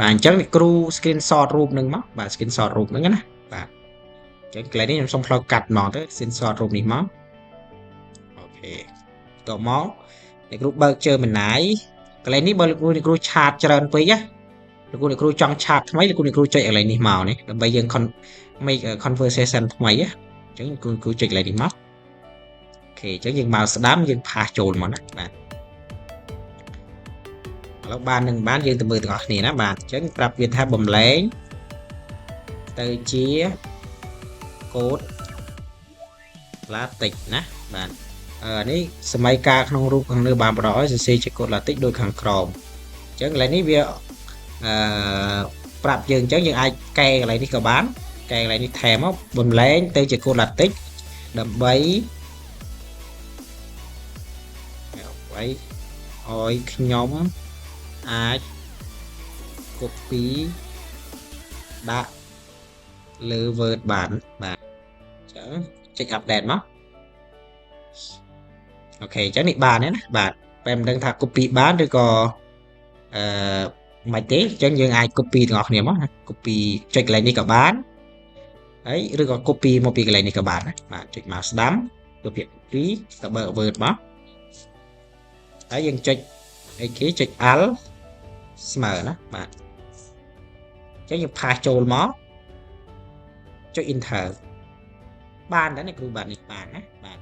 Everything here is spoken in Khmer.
បាទអញ្ចឹងអ្នកគ្រូ screenshot រូបនឹងមកបាទ screenshot រូបហ្នឹងណាបាទអញ្ចឹងកន្លែងនេះខ្ញុំសូមផ្លូវកាត់ហ្មងទៅ screenshot រូបនេះមកអូខេតមកអ្នកគ្រូបើក Gemini កន្លែងនេះបើលោកគ្រូអ្នកគ្រូឆាតច្រើនពេកណាលោកគ្រូចង់ឆាតថ្មីលោកគ្រូអ្នកគ្រូចុចកន្លែងនេះមកនេះដើម្បីយើង make conversation ថ្មីណាអញ្ចឹងគ្រូចុចកន្លែងនេះមកអូខេអញ្ចឹងយើងមកស្ដាំយើងផាសចូលមកណាបាទឥឡូវបាននឹងបានយើងទៅមើលទាំងអស់គ្នាណាបាទអញ្ចឹងប្រាប់វាថាបំលែងទៅជាកូដ LaTeX ណាបាទនេះសម័យកាលក្នុងរូបខាងលើបានបដឲ្យសរសេរជាកូដ LaTeX ដូចខាងក្រោមអញ្ចឹងកន្លែងនេះវាប្រាប់យើងអញ្ចឹងយើងអាចកែកន្លែងនេះក៏បានកែកន្លែងនេះថែមមកបំលែងទៅជាកូដ LaTeX ដើម្បីឲ្យខ្ញុំអាច copy ដាក់លើ Word បានបាទអញ្ចឹងចុច update មកអូខេអញ្ចឹងនេះបានទេណាបាទតែមិនដឹងថា copy បានឬក៏មិនទេអញ្ចឹងយើងអាច copy ទាំងអស់គ្នាមកណា copy ចុចកន្លែងនេះក៏បានហើយឬក៏ copy មកពីកន្លែងនេះក៏បានណាបាទចុចមកស្ដាំទៅពាក្យ copy ទៅបើក Word មកហើយយើងចុចអីគេចុច Alt ស្មើណាបាទអញ្ចឹងយើងផាសចូលមកចុច Enter បានដែរណាគ្រូបាទនេះបានណាបាទ